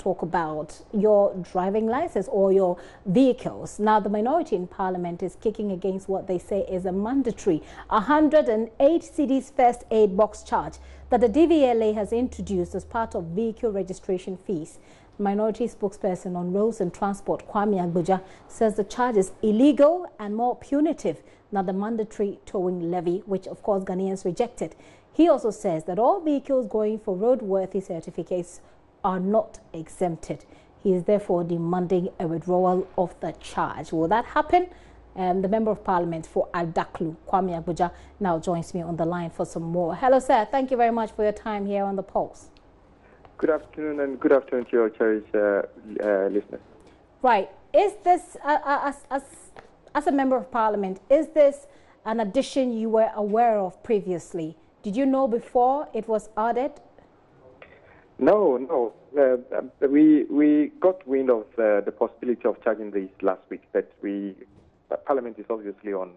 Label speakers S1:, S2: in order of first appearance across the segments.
S1: talk about your driving license or your vehicles. Now, the minority in Parliament is kicking against what they say is a mandatory 108 cedis first aid box charge that the DVLA has introduced as part of vehicle registration fees. Minority spokesperson on roads and transport, Kwame Agboja, says the charge is illegal and more punitive than the mandatory towing levy, which of course Ghanaians rejected. He also says that all vehicles going for roadworthy certificates are not exempted. He is therefore demanding a withdrawal of the charge. Will that happen? The Member of Parliament for Adaklu, Kwame Agboja, now joins me on the line for some more. Hello, sir. Thank you very much for your time here on The Pulse.
S2: Good afternoon, and good afternoon to your cherished listeners.
S1: Right. Is this, as a Member of Parliament, is this an addition you were aware of previously? Did you know before it was added?
S2: No. We got wind of the possibility of charging this last week, but Parliament is obviously on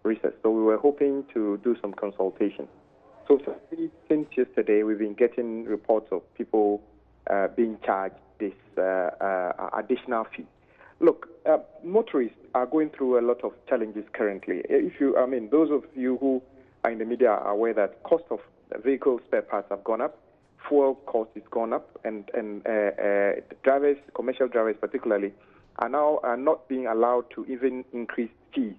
S2: recess, so we were hoping to do some consultation. So since yesterday, we've been getting reports of people being charged this additional fee. Look, motorists are going through a lot of challenges currently. Those of you who are in the media are aware that cost of vehicle spare parts have gone up, fuel cost has gone up, and drivers, commercial drivers particularly, are not being allowed to even increase fees.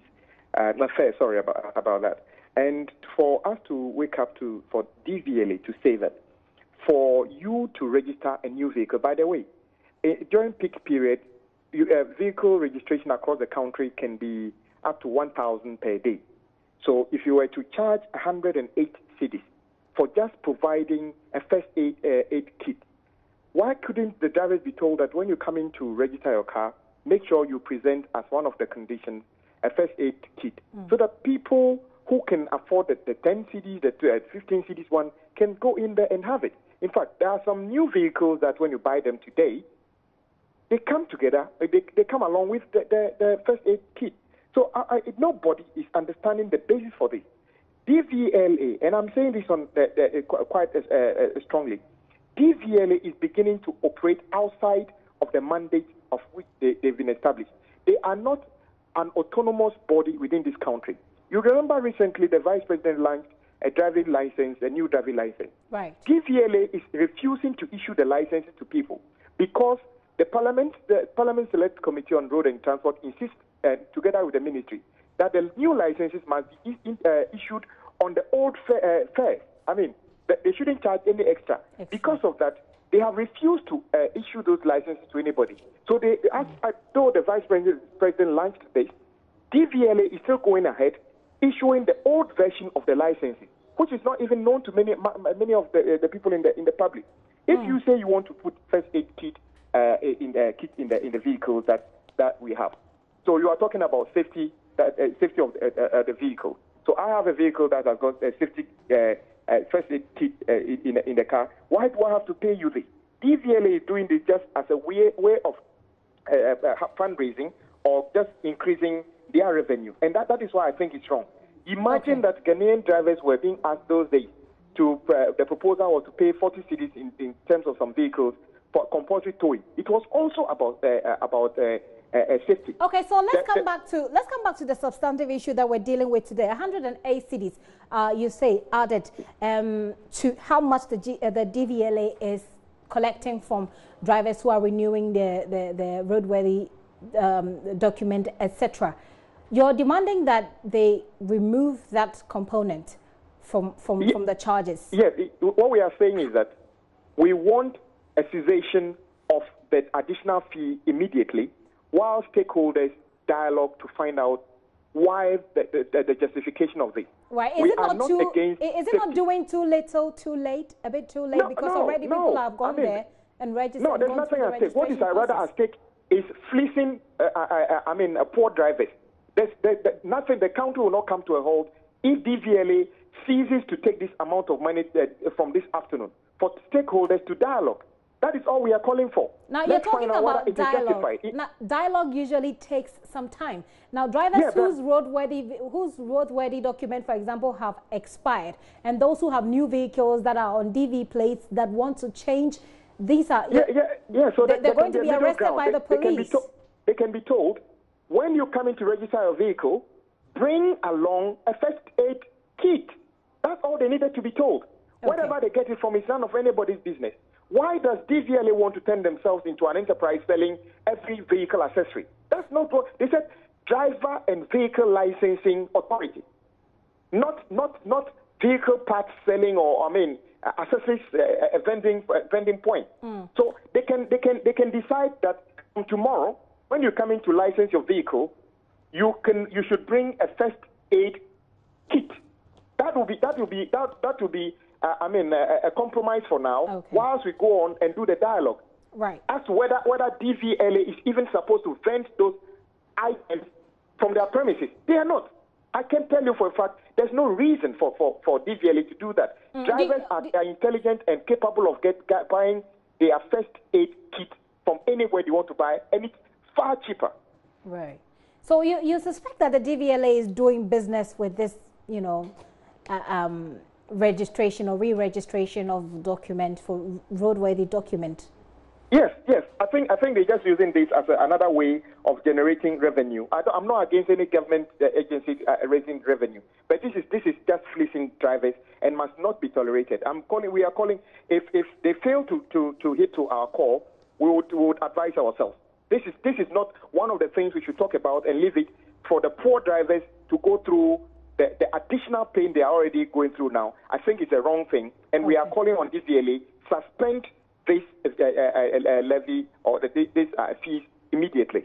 S2: Sorry about that. And for us to wake up for DVLA to say that for you to register a new vehicle, by the way, during peak period, vehicle registration across the country can be up to 1,000 per day. So if you were to charge 108 cedis for just providing a first aid kit, why couldn't the drivers be told that when you come in to register your car, make sure you present as one of the conditions a first aid kit, so that people who can afford the 10 cedis, the 15 cedis one, can go in there and have it. In fact, there are some new vehicles that when you buy them today, they come together, they come along with the first aid kit. So nobody is understanding the basis for this. DVLA, and I'm saying this on quite strongly, DVLA is beginning to operate outside of the mandate of which they've been established. They are not an autonomous body within this country. You remember recently the Vice President launched a driving license, a new driving license.
S1: Right.
S2: DVLA is refusing to issue the licenses to people because the Parliament Select Committee on Road and Transport insists, together with the ministry, that the new licenses must be issued on the old fare. They shouldn't charge any extra. Because of that, they have refused to issue those licenses to anybody. So though the Vice President launched this, DVLA is still going ahead, issuing the old version of the licenses, which is not even known to many of the people in the public. If you say you want to put first aid kit in the vehicles that we have, so you are talking about safety of the vehicle. So I have a vehicle that has got a safety first aid kit in the car. Why do I have to pay you this? DVLA is doing this just as a way of fundraising or just increasing their revenue. And that is why I think it's wrong. Imagine that Ghanaian drivers were being asked those days the proposal was to pay 40 cedis in terms of some vehicles for compulsory towing. It was also about safety.
S1: Okay, so let's come back to the substantive issue that we're dealing with today. 108 cedis, you say, added to how much the DVLA is collecting from drivers who are renewing the roadworthy document, etc. You're demanding that they remove that component from the charges.
S2: Yes, what we are saying is that we want a cessation of the additional fee immediately, while stakeholders dialogue to find out why the justification of this.
S1: Right. Is it not doing too little, too late, a bit too late, already people have gone there and registered?
S2: No, there's nothing at stake. What is rather at stake is fleecing, poor drivers. Nothing. The country will not come to a halt if DVLA ceases to take this amount of money from this afternoon for stakeholders to dialogue. That is all we are calling for.
S1: Now, you're talking about dialogue. Now, dialogue usually takes some time. Now, drivers whose roadworthy document, for example, have expired, and those who have new vehicles that are on DV plates that want to change These are...
S2: So
S1: they're going to be arrested by the police.
S2: They can be told, when you come in to register a vehicle, bring along a first aid kit. That's all they needed to be told. Okay. Whatever they get it from is none of anybody's business. Why does DVLA want to turn themselves into an enterprise selling every vehicle accessory? That's not what they said. Driver and Vehicle Licensing Authority, not vehicle parts selling or accessories vending point. So they can decide that from tomorrow, when you come in to license your vehicle, you should bring a first aid kit. That will be a compromise for now, whilst we go on and do the dialogue.
S1: Right.
S2: As to whether DVLA is even supposed to vend those items from their premises. They are not. I can tell you for a fact, there's no reason for DVLA to do that. Drivers are intelligent and capable of buying their first aid kit from anywhere they want to buy, and it's far cheaper.
S1: Right. So you suspect that the DVLA is doing business with this, registration or re-registration of document for roadworthy document?
S2: Yes. I think they're just using this as another way of generating revenue. I'm not against any government agency raising revenue, but this is just fleecing drivers and must not be tolerated. We are calling. If they fail to hit to our call, we would advise ourselves. This is not one of the things we should talk about and leave it for the poor drivers to go through the additional pain they are already going through now. I think it's a wrong thing, and we are calling on DVLA suspend this levy or this fees immediately.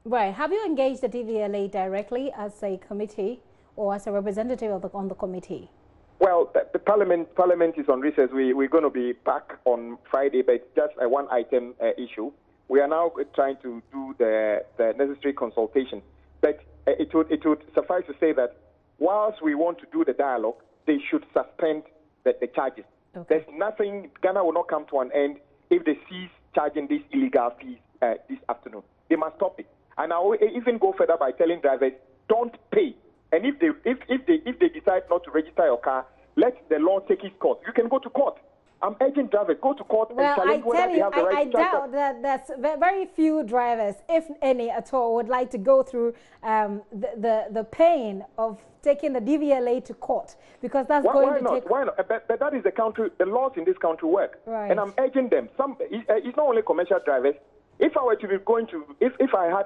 S1: Right. Have you engaged the DVLA directly as a committee or as a representative on the committee?
S2: Well, the Parliament is on recess. We're going to be back on Friday, but it's just a one-item issue. We are now trying to do the necessary consultation. But it would suffice to say that whilst we want to do the dialogue, they should suspend the charges. Okay. There's nothing, Ghana will not come to an end if they cease charging these illegal fees this afternoon. They must stop it. And I will even go further by telling drivers, don't pay. And if they decide not to register your car, let the law take its course. You can go to court. I'm urging drivers, go to court and challenge whether they have the right to
S1: I doubt that there's very few drivers, if any at all, would like to go through the pain of taking the DVLA to court, because that's going to take...
S2: Why not? But that is the laws in this country work.
S1: Right.
S2: And I'm urging them. It's not only commercial drivers. If I were to be going to... If I had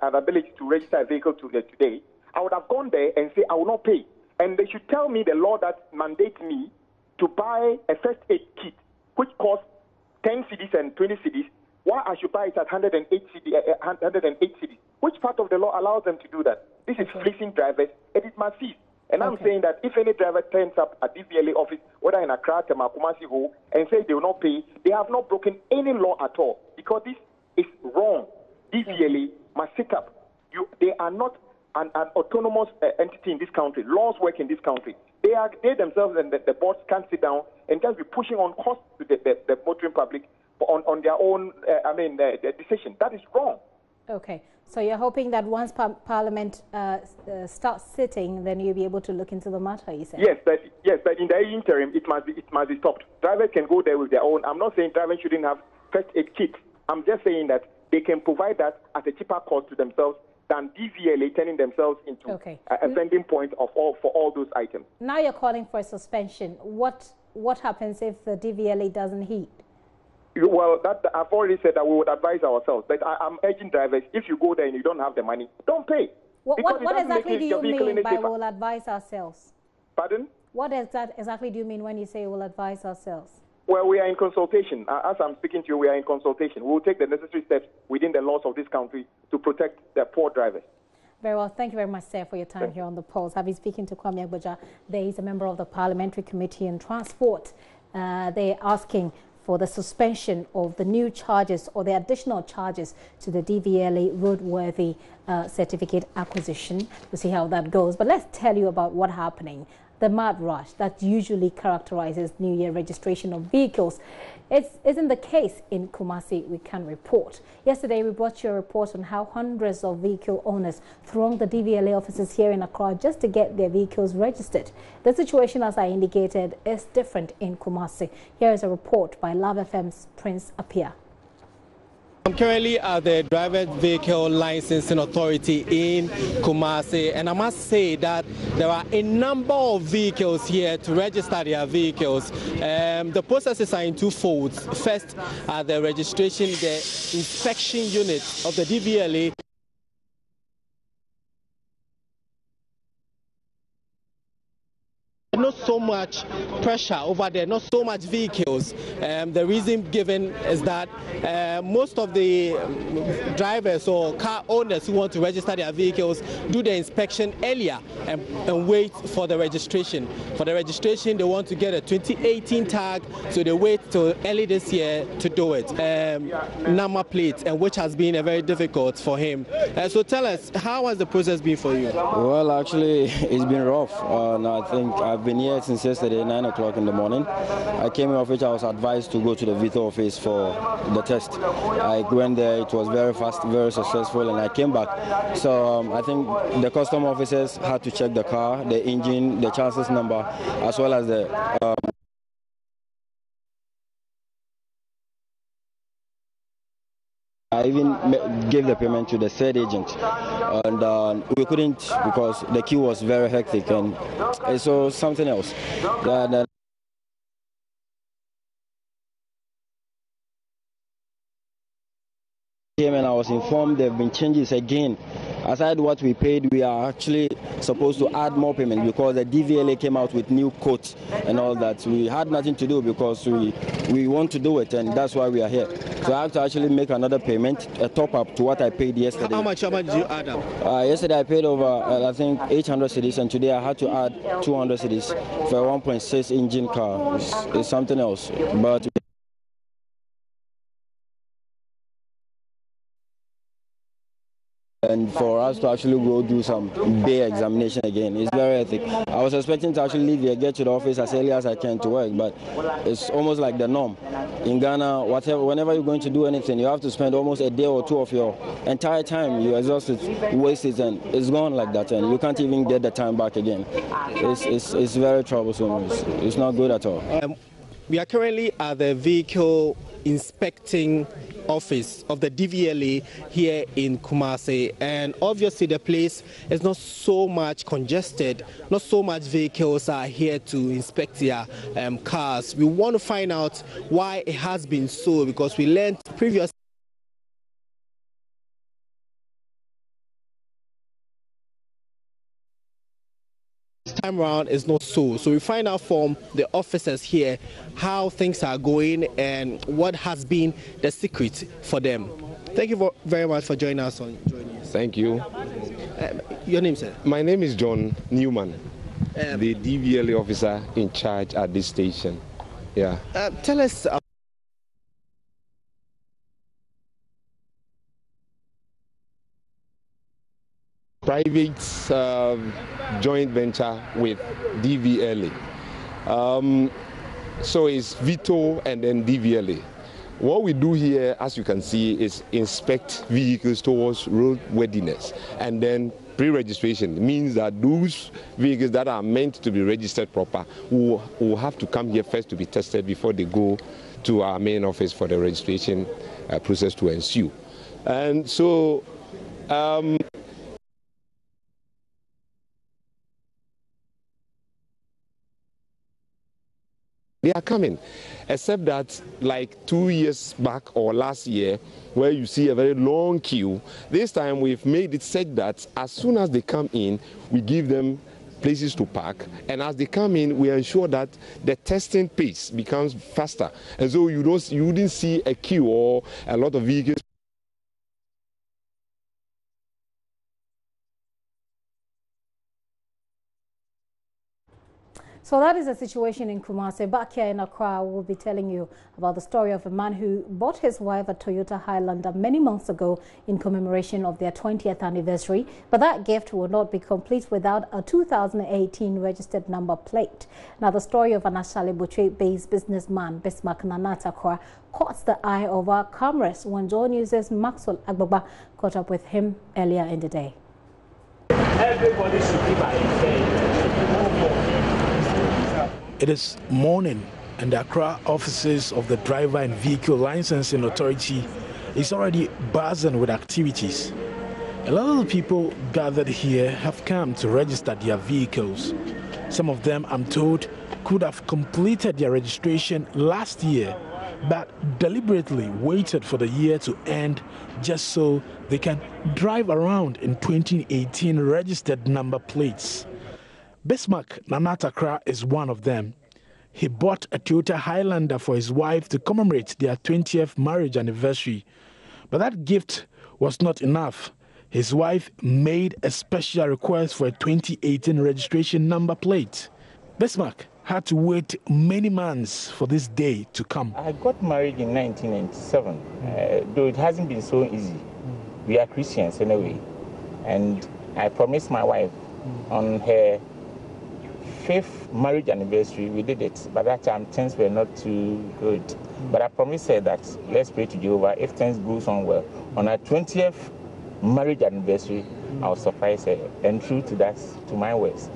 S2: an ability to register a vehicle today, I would have gone there and say, I will not pay. And they should tell me the law that mandates me to buy a first aid kit, which costs 10 cedis and 20 cedis, why I should buy it at 108 cedis. Which part of the law allows them to do that? This is fleecing drivers, and it must cease. And I'm saying that if any driver turns up at DVLA office, whether in Accra, Kumasi, and says they will not pay, they have not broken any law at all, because this is wrong. DVLA must sit up. They are not an autonomous entity in this country. Laws work in this country. They themselves and the boards can't sit down and just be pushing on costs to the motoring public on their own decision. That is wrong.
S1: Okay. So you're hoping that once Parliament starts sitting, then you'll be able to look into the matter, you said?
S2: Yes, but in the interim, it must be stopped. Drivers can go there with their own. I'm not saying drivers shouldn't have first aid kits. I'm just saying that they can provide that at a cheaper cost to themselves than DVLA turning themselves into a vending point for all those items.
S1: Now you're calling for a suspension. What happens if the DVLA doesn't heed?
S2: Well, I've already said that we would advise ourselves. But I'm urging drivers, if you go there and you don't have the money, don't pay.
S1: What exactly do you mean by we'll advise ourselves?
S2: Pardon?
S1: What exactly do you mean when you say we'll advise ourselves?
S2: Well, we are in consultation. As I'm speaking to you, we are in consultation. We will take the necessary steps within the laws of this country to protect the poor drivers.
S1: Very well. Thank you very much, sir, for your time here on The Pulse. I've been speaking to Kwame Agboja. There is a member of the Parliamentary Committee on Transport. They're asking for the suspension of the new charges or the additional charges to the DVLA roadworthy certificate acquisition. We'll see how that goes. But let's tell you about what's happening. the mad rush that usually characterizes New Year registration of vehicles isn't the case in Kumasi, we can report. Yesterday, we brought you a report on how hundreds of vehicle owners thronged the DVLA offices here in Accra just to get their vehicles registered. The situation, as I indicated, is different in Kumasi. Here is a report by Love FM's Prince Apia.
S3: I'm currently at the Driver Vehicle Licensing Authority in Kumasi, and I must say that there are a number of vehicles here to register their vehicles. The processes are in two folds. First, the registration, the inspection unit of the DVLA. Not so much pressure over there, not so much vehicles. The reason given is that most of the drivers or car owners who want to register their vehicles do the inspection earlier and wait for the registration. For the registration, they want to get a 2018 tag, so they wait till early this year to do it. Number plate, and which has been very difficult for him. So tell us, how has the process been for you?
S4: Well, actually, it's been rough. I think I've been here since yesterday, 9 o'clock in the morning. I came in office, I was advised to go to the veto office for the test. I went there, it was very fast, very successful, and I came back. So I think the custom officers had to check the car, the engine, the chassis number, as well as the I even gave the payment to the third agent, and we couldn't because the queue was very hectic, and so something else. Came and I was informed there have been changes again. Aside what we paid, we are actually supposed to add more payment because the DVLA came out with new quotes and all that. We had nothing to do because we want to do it, and that's why we are here. So I have to actually make another payment, a top up to what I paid yesterday.
S3: How much did you add up?
S4: Yesterday I paid over I think 800 cedis, and today I had to add 200 cedis for a 1.6 engine car. It's something else, but. And for us to actually go do some bay examination again, it's very ethic. I was expecting to actually leave here, get to the office as early as I can to work, but it's almost like the norm. In Ghana, whenever you're going to do anything, you have to spend almost a day or two of your entire time. You exhaust it, waste it, and it's gone like that, and you can't even get the time back again. It's very troublesome. It's not good at all.
S3: We are currently at the vehicle inspecting office of the DVLA here in Kumasi, and obviously the place is not so much congested, not so much vehicles are here to inspect their cars. We want to find out why it has been so, because we learned previously time around is not so. So we find out from the officers here how things are going and what has been the secret for them. Thank you very much for joining us on JoyNews.
S5: Thank you.
S3: Your name, sir?
S5: My name is John Newman, the DVLA officer in charge at this station. Yeah.
S3: Tell us.
S5: Private joint venture with DVLA. So it's Vito and then DVLA. What we do here, as you can see, is inspect vehicles towards roadworthiness, and then pre-registration means that those vehicles that are meant to be registered proper will have to come here first to be tested before they go to our main office for the registration process to ensue. And so they are coming, except that like 2 years back or last year, where you see a very long queue, this time we've made it such that as soon as they come in, we give them places to park, and as they come in, we ensure that the testing pace becomes faster, and so you wouldn't see a queue or a lot of vehicles.
S1: So that is the situation in Kumasi. Back here in Accra, we'll be telling you about the story of a man who bought his wife a Toyota Highlander many months ago in commemoration of their 20th anniversary. But that gift will not be complete without a 2018 registered number plate. Now, the story of an Ashale-Botwe-based businessman, Bismarck Nanata Accra, caught the eye of our cameras when JoyNews' Maxwell Agbagba caught up with him earlier in the day.
S6: Everybody should be by
S7: It is morning, and the Accra offices of the Driver and Vehicle Licensing Authority is already buzzing with activities. A lot of the people gathered here have come to register their vehicles. Some of them, I'm told, could have completed their registration last year, but deliberately waited for the year to end just so they can drive around in 2018 registered number plates. Bismarck Nanata Accra is one of them. He bought a Toyota Highlander for his wife to commemorate their 20th marriage anniversary. But that gift was not enough. His wife made a special request for a 2018 registration number plate. Bismarck had to wait many months for this day to come.
S6: I got married in 1997, though it hasn't been so easy. We are Christians anyway, and I promised my wife on her 5th marriage anniversary, we did it. By that time, things were not too good. But I promised her that let's pray to Jehovah. If things goes on well, on our 20th marriage anniversary, I'll surprise her. And true to that, to my words,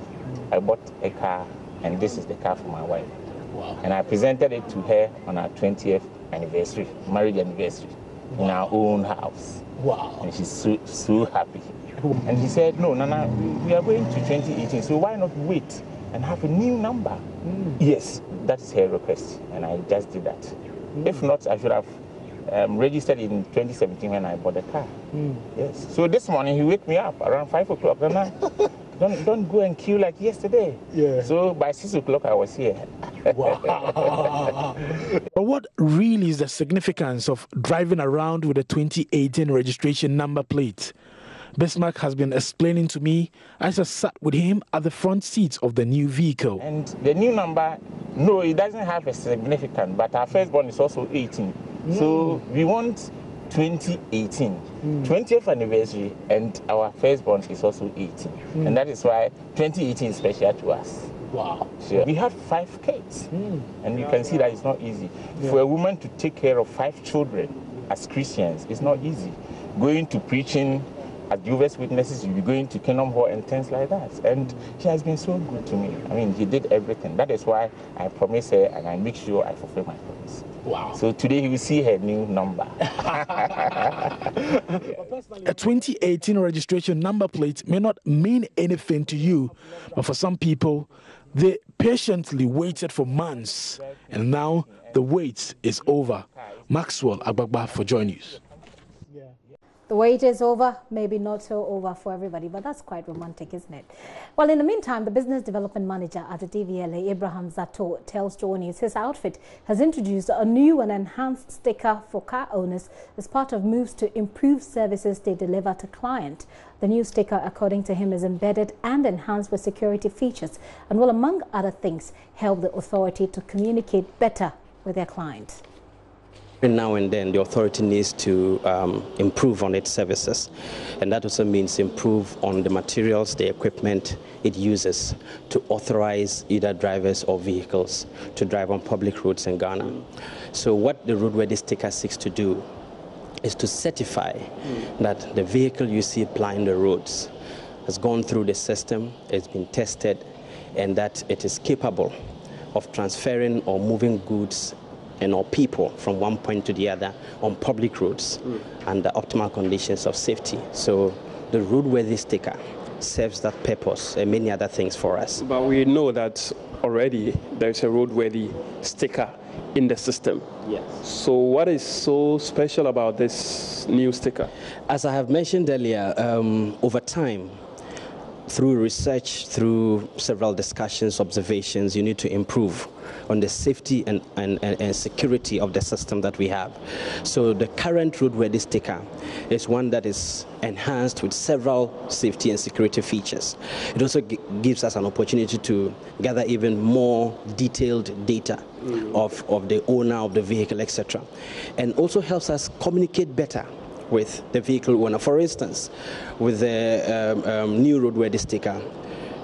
S6: I bought a car, and this is the car for my wife.
S7: Wow.
S6: And I presented it to her on our 20th anniversary, marriage anniversary, in our own house.
S7: Wow.
S6: And she's so happy. And she said, no, Nana, we are going to 2018, so why not wait and have a new number? Yes, that's her request, and I just did that. If not, I should have registered in 2017 when I bought the car. Yes. So this morning he woke me up around 5 o'clock. Don't go and queue like yesterday.
S7: Yeah.
S6: So by 6 o'clock I was here.
S7: Wow. But what really is the significance of driving around with a 2018 registration number plate? Bismarck has been explaining to me as I sat with him at the front seat of the new vehicle.
S6: And the new number, no, it doesn't have a significance, but our firstborn is also 18. So we want 2018, 20th anniversary, and our firstborn is also 18. And that is why 2018 is special to us.
S7: Wow.
S6: Sure. We have 5 kids, and you can see that it's not easy. For a woman to take care of 5 children as Christians, it's not easy. Going to preaching, as Jehovah's Witnesses, you'll be going to Kingdom Hall and things like that. And she has been so good to me. I mean, he did everything. That is why I promise her, and I make sure I fulfill my promise.
S7: Wow.
S6: So today you will see her new number.
S7: A 2018 registration number plate may not mean anything to you, but for some people, they patiently waited for months, and now the wait is over. Maxwell Agbagba for JoyNews.
S1: The wait is over, maybe not so over for everybody, but that's quite romantic, isn't it? Well, in the meantime, the business development manager at the DVLA, Abraham Zato, tells JoyNews his outfit has introduced a new and enhanced sticker for car owners as part of moves to improve services they deliver to clients. The new sticker, according to him, is embedded and enhanced with security features and will, among other things, help the authority to communicate better with their clients.
S8: Now and then, the authority needs to improve on its services, and that also means improve on the materials, the equipment it uses to authorize either drivers or vehicles to drive on public roads in Ghana. So what the roadworthy sticker seeks to do is to certify that the vehicle you see plying the roads has gone through the system, it's been tested, and that it is capable of transferring or moving goods and or people from one point to the other on public roads under optimal conditions of safety. So the roadworthy sticker serves that purpose and many other things for us.
S9: But we know that already there's a roadworthy sticker in the system.
S8: Yes.
S9: So what is so special about this new sticker?
S8: As I have mentioned earlier, over time, through research, through several discussions, observations, you need to improve on the safety and security of the system that we have. So the current roadworthy sticker is one that is enhanced with several safety and security features. It also gives us an opportunity to gather even more detailed data of the owner of the vehicle, etc. And also helps us communicate better with the vehicle owner. For instance, with the new roadworthy sticker,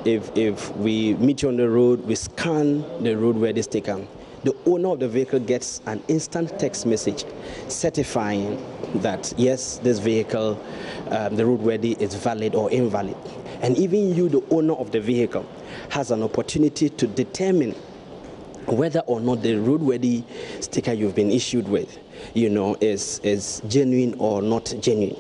S8: if we meet you on the road, we scan the roadworthy sticker, the owner of the vehicle gets an instant text message certifying that, yes, this vehicle, the roadworthy is valid or invalid. And even you, the owner of the vehicle, has an opportunity to determine whether or not the roadworthy sticker you've been issued with, is genuine or not genuine.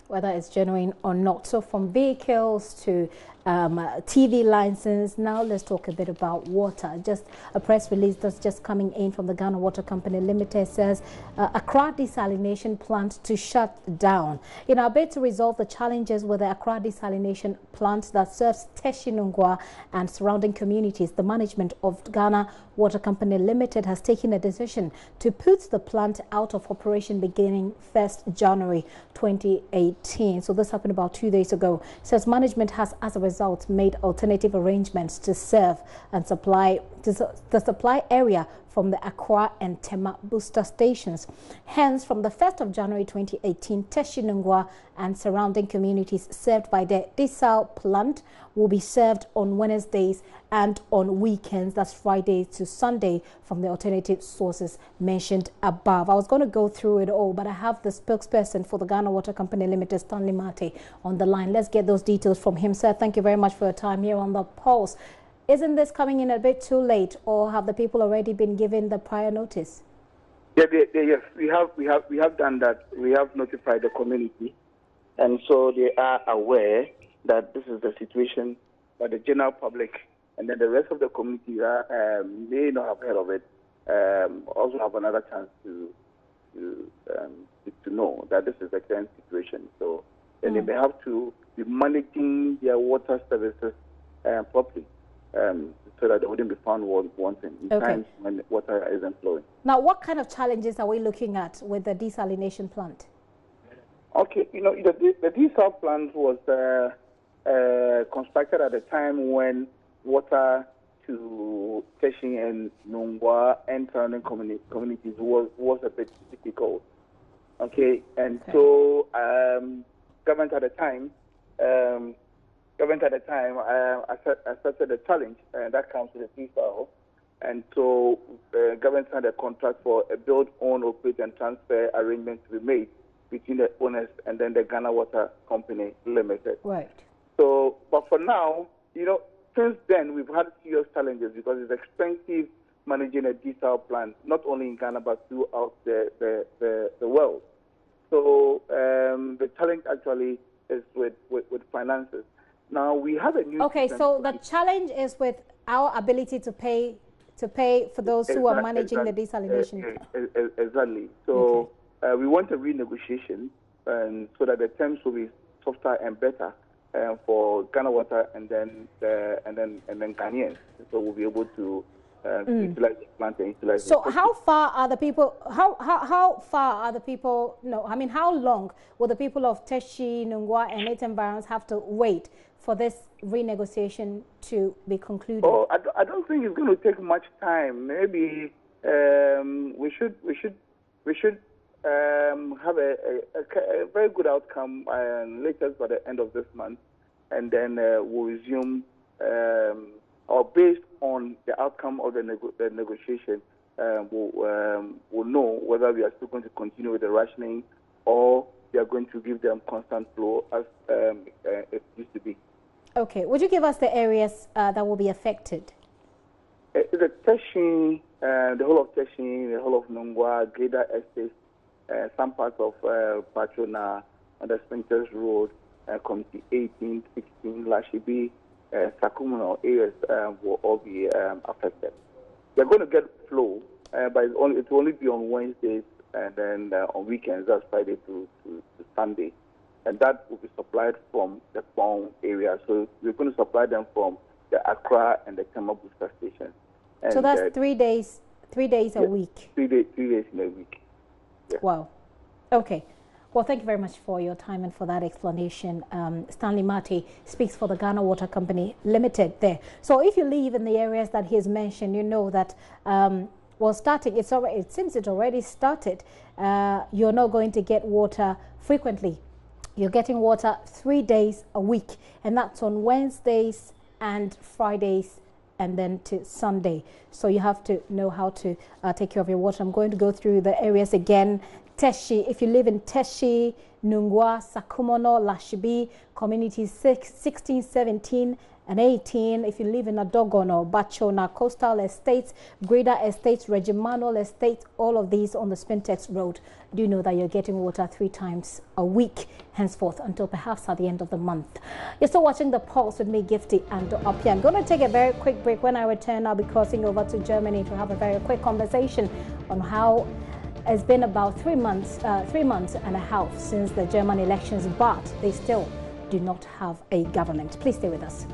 S1: Whether it's genuine or not. So from vehicles to TV license, now let's talk a bit about water. Just a press release that's just coming in from the Ghana Water Company Limited says Accra desalination plant to shut down. In our bid to resolve the challenges with the Accra desalination plant that serves Teshinungwa and surrounding communities, the management of Ghana Water Company Limited has taken a decision to put the plant out of operation beginning 1st January 2018. So this happened about 2 days ago. It says management has, as a result, made alternative arrangements to serve and supply the supply area from the Accra and Tema booster stations. Hence, from the 1st of January 2018, Teshinungwa and surrounding communities served by the desal plant will be served on Wednesdays and on weekends, that's Friday to Sunday, from the alternative sources mentioned above. I was going to go through it all, but I have the spokesperson for the Ghana Water Company Limited, Stanley Mate, on the line. Let's get those details from him. Sir, thank you very much for your time here on The Pulse. Isn't this coming in a bit too late, or have the people already been given the prior notice?
S10: Yeah, yes, we have done that. We have notified the community, and so they are aware that this is the situation. But the general public and then the rest of the community may not have heard of it. Also have another chance to know that this is the current situation. So then they may have to be managing their water services properly. So that they wouldn't be found wanting in times when water isn't flowing. Now, what kind of challenges are we looking at with the desalination plant? Okay, the desal plant was constructed at a time when water to Teshin and Nungwa and surrounding communities was a bit difficult. Okay, and so government at the time accepted the challenge that comes with the desal, and so government had a contract for a build, own, operate, and transfer arrangement to be made between the owners and then the Ghana Water Company Limited. Right. So, but for now, since then we've had serious challenges because it's expensive managing a desal plant, not only in Ghana but throughout the world. So the challenge actually is with finances. Now we have a new. Okay, so the challenge is with our ability to pay for those who are managing the desalination. Exactly. So we want a renegotiation, so that the terms will be softer and better for Ghana Water and then Ghanaians. So we'll be able to utilize the plant and utilize. So how far are the people? How far are the people? No, I mean, how long will the people of Teshi, Nungwa, and its environs have to wait for this renegotiation to be concluded? Oh, I don't think it's going to take much time. Maybe we should have a very good outcome latest by the end of this month, and then we'll resume, or based on the outcome of the negotiation, we'll know whether we are still going to continue with the rationing or we are going to give them constant flow as it used to be. Okay. Would you give us the areas that will be affected? The Teshin, the whole of Teshin, the whole of Nungwa, Geda Estate, some parts of Patrona, and the Sprinters Road, Committee 18, 16, Lashibi, Sakumuno areas will all be affected. They're going to get flow, but it will only be on Wednesdays and then on weekends, that's Friday to Sunday. and that will be supplied from the Pong area. So we're going to supply them from the Accra and the Kema booster station. And
S1: so that's 3 days. 3 days a week.
S10: 3 days in a week. Yeah.
S1: Wow. Okay. Well, thank you very much for your time and for that explanation. Stanley Mate speaks for the Ghana Water Company Limited there. So if you live in the areas that he has mentioned, you know that, starting, it seems it already started. You're not going to get water frequently. You're getting water 3 days a week, and that's on Wednesdays and Fridays and then to Sunday. So you have to know how to take care of your water. I'm going to go through the areas again. Teshi, if you live in Teshi, Nungwa, Sakumono, Lashibi, communities 16, 17, and 18. If you live in Adogono, Bachona, Coastal Estates, Greater Estates, Regimanal Estates, all of these on the Spintex Road, do know that you're getting water 3 times a week, henceforth, until perhaps at the end of the month. You're still watching The Pulse with me, Gifty and Opia. I'm going to take a very quick break. When I return, I'll be crossing over to Germany to have a very quick conversation on how it's been about 3 months and a half since the German elections, but they still do not have a government. Please stay with us.